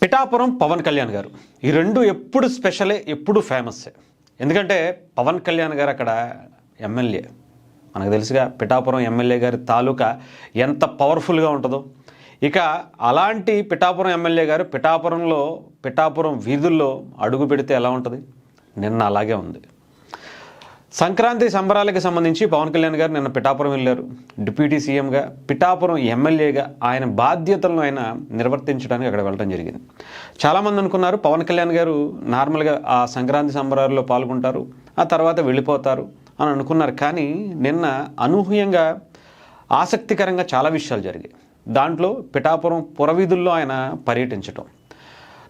పిఠాపురం పవన్ కళ్యాణ్ గారు ఈ రెండు ఎప్పుడు స్పెషలే, ఎప్పుడు ఫేమస్సే. ఎందుకంటే పవన్ కళ్యాణ్ గారు అక్కడ ఎమ్మెల్యే, మనకు తెలుసుగా పిఠాపురం ఎమ్మెల్యే గారి తాలూకా ఎంత పవర్ఫుల్గా ఉంటుందో. ఇక అలాంటి పిఠాపురం ఎమ్మెల్యే గారు పిఠాపురం వీధుల్లో అడుగు పెడితే ఎలా ఉంటుంది? నిన్న అలాగే ఉంది. సంక్రాంతి సంబరాలకు సంబంధించి పవన్ కళ్యాణ్ గారు నిన్న పిఠాపురం వెళ్ళారు. డిప్యూటీ సీఎంగా, పిఠాపురం ఎమ్మెల్యేగా ఆయన బాధ్యతలను ఆయన నిర్వర్తించడానికి అక్కడ వెళ్ళడం జరిగింది. చాలామంది అనుకున్నారు పవన్ కళ్యాణ్ గారు నార్మల్గా ఆ సంక్రాంతి సంబరాల్లో పాల్గొంటారు, ఆ తర్వాత వెళ్ళిపోతారు అని అనుకున్నారు. కానీ నిన్న అనూహ్యంగా ఆసక్తికరంగా చాలా విషయాలు జరిగాయి. దాంట్లో పిఠాపురం పురవీధుల్లో ఆయన పర్యటించటం,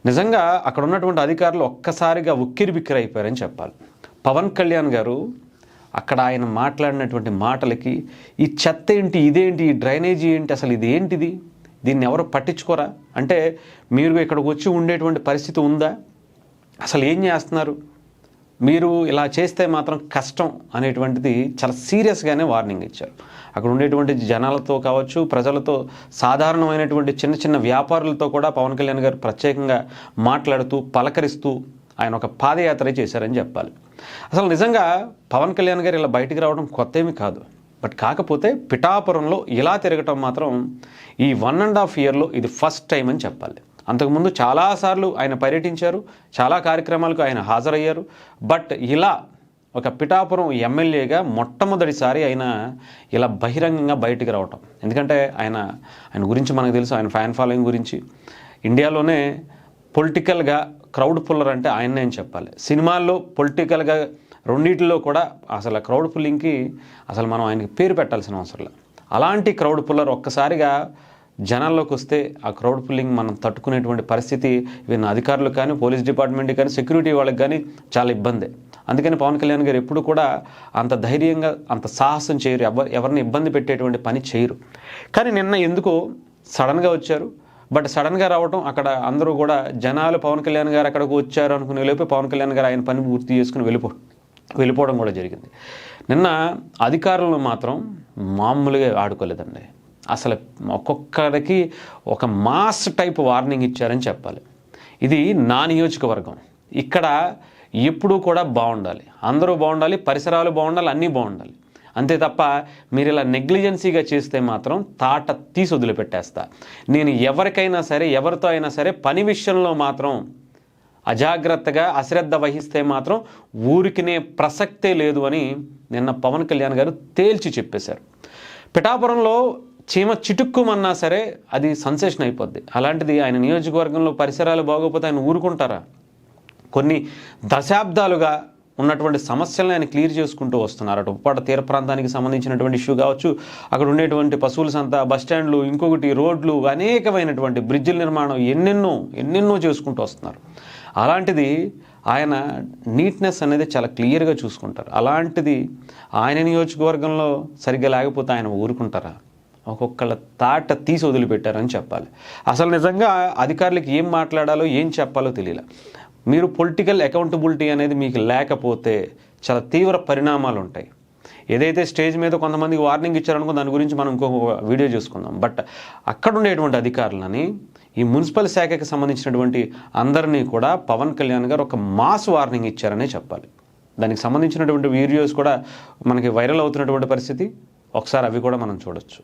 నిజంగా అక్కడ ఉన్నటువంటి అధికారులు ఒక్కసారిగా ఉక్కిరిబిక్కిరి అయిపోయారని చెప్పాలి. పవన్ కళ్యాణ్ గారు అక్కడ ఆయన మాట్లాడినటువంటి మాటలకి ఈ చెత్త ఏంటి, ఇదేంటి, ఈ డ్రైనేజీ ఏంటి, అసలు ఇది ఏంటిది, దీన్ని ఎవరు పట్టించుకోరా, అంటే మీరు ఇక్కడికి వచ్చి ఉండేటువంటి పరిస్థితి ఉందా, అసలు ఏం చేస్తున్నారు, మీరు ఇలా చేస్తే మాత్రం కష్టం అనేటువంటిది చాలా సీరియస్గానే వార్నింగ్ ఇచ్చారు. అక్కడ ఉండేటువంటి జనాలతో కావచ్చు, ప్రజలతో, సాధారణమైనటువంటి చిన్న చిన్న వ్యాపారులతో కూడా పవన్ కళ్యాణ్ గారు ప్రత్యేకంగా మాట్లాడుతూ పలకరిస్తూ ఆయన ఒక పాదయాత్ర చేశారని చెప్పాలి. అసలు నిజంగా పవన్ కళ్యాణ్ గారు ఇలా బయటికి రావడం కొత్త ఏమీ కాదు. బట్ కాకపోతే పిఠాపురంలో ఇలా తిరగటం మాత్రం ఈ 1.5 ఇయర్లో ఇది ఫస్ట్ టైం అని చెప్పాలి. అంతకుముందు చాలాసార్లు ఆయన పర్యటించారు, చాలా కార్యక్రమాలకు ఆయన హాజరయ్యారు. బట్ ఇలా ఒక పిఠాపురం ఎమ్మెల్యేగా మొట్టమొదటిసారి ఆయన ఇలా బహిరంగంగా బయటికి రావటం. ఎందుకంటే ఆయన గురించి మనకు తెలుసు, ఆయన ఫ్యాన్ ఫాలోయింగ్ గురించి. ఇండియాలోనే పొలిటికల్గా క్రౌడ్ పుల్లర్ అంటే ఆయన్నే అని చెప్పాలి. సినిమాల్లో పొలిటికల్గా రెండింటిలో కూడా అసలు క్రౌడ్ పుల్లింగ్కి అసలు మనం ఆయనకి పేరు పెట్టాల్సిన అవసరం లేదు. అలాంటి క్రౌడ్ పుల్లర్ ఒక్కసారిగా జనాల్లోకి వస్తే ఆ క్రౌడ్ పుల్లింగ్ మనం తట్టుకునేటువంటి పరిస్థితి ఈవెన్ అధికారులు కానీ, పోలీస్ డిపార్ట్మెంట్ కానీ, సెక్యూరిటీ వాళ్ళకి కానీ చాలా ఇబ్బంది. అందుకని పవన్ కళ్యాణ్ గారు ఎప్పుడు కూడా అంత ధైర్యంగా, అంత సాహసం చేయరు, ఎవరిని ఇబ్బంది పెట్టేటువంటి పని చేయరు. కానీ నిన్న ఎందుకో సడన్గా వచ్చారు. బట్ సడన్గా రావటం, అక్కడ అందరూ కూడా జనాలు పవన్ కళ్యాణ్ గారు అక్కడికి వచ్చారు అనుకునే లోపే పవన్ కళ్యాణ్ గారు ఆయన పని పూర్తి చేసుకుని వెళ్ళిపోవడం కూడా జరిగింది. నిన్న అధికారులను మాత్రం మామూలుగా ఆడుకోలేదండి. అసలు ఒక్కొక్కరికి ఒక మాస్ టైప్ వార్నింగ్ ఇచ్చారని చెప్పాలి. ఇది నా నియోజకవర్గం, ఇక్కడ ఎప్పుడూ కూడా బాగుండాలి, అందరూ బాగుండాలి, పరిసరాలు బాగుండాలి, అన్నీ బాగుండాలి. అంతే తప్ప మీరు ఇలా నెగ్లిజెన్సీగా చేస్తే మాత్రం తాట తీసి వదిలిపెట్టేస్తా. నేను ఎవరికైనా సరే, ఎవరితో అయినా సరే పని విషయంలో మాత్రం అజాగ్రత్తగా, అశ్రద్ధ వహిస్తే మాత్రం ఊరికినే ప్రసక్తే లేదు అని నిన్న పవన్ కళ్యాణ్ గారు తేల్చి చెప్పేశారు. పిఠాపురంలో చీమ చిటుక్కుమన్నా సరే అది సెన్సేషన్ అయిపోద్ది. అలాంటిది ఆయన నియోజకవర్గంలో పరిసరాలు బాగోకపోతే ఆయన ఊరుకుంటారా? కొన్ని దశాబ్దాలుగా ఉన్నటువంటి సమస్యలను ఆయన క్లియర్ చేసుకుంటూ వస్తున్నారు. అటు ఉప్పాడ తీర ప్రాంతానికి సంబంధించినటువంటి ఇష్యూ కావచ్చు, అక్కడ ఉండేటువంటి పశువుల సంత, బస్టాండ్లు, ఇంకొకటి రోడ్లు, అనేకమైనటువంటి బ్రిడ్జిల నిర్మాణం, ఎన్నెన్నో చేసుకుంటూ వస్తున్నారు. అలాంటిది ఆయన నీట్నెస్ అనేది చాలా క్లియర్గా చూసుకుంటారు. అలాంటిది ఆయన నియోజకవర్గంలో సరిగ్గా లేకపోతే ఆయన ఊరుకుంటారా? ఒక్కొక్కళ్ళ తాట తీసి వదిలిపెట్టారని చెప్పాలి. అసలు నిజంగా అధికారులకు ఏం మాట్లాడాలో, ఏం చెప్పాలో తెలియలే. మీరు పొలిటికల్ అకౌంటబిలిటీ అనేది మీకు లేకపోతే చాలా తీవ్ర పరిణామాలు ఉంటాయి. ఏదైతే స్టేజ్ మీద కొంతమందికి వార్నింగ్ ఇచ్చారనుకో, దాని గురించి మనం ఇంకొక వీడియో చేసుకుందాం. బట్ అక్కడ ఉండేటువంటి అధికారులని, ఈ మున్సిపల్ శాఖకి సంబంధించినటువంటి అందరినీ కూడా పవన్ కళ్యాణ్ గారు ఒక మాస్ వార్నింగ్ ఇచ్చారనే చెప్పాలి. దానికి సంబంధించినటువంటి వీడియోస్ కూడా మనకి వైరల్ అవుతున్నటువంటి పరిస్థితి. ఒకసారి అవి కూడా మనం చూడొచ్చు.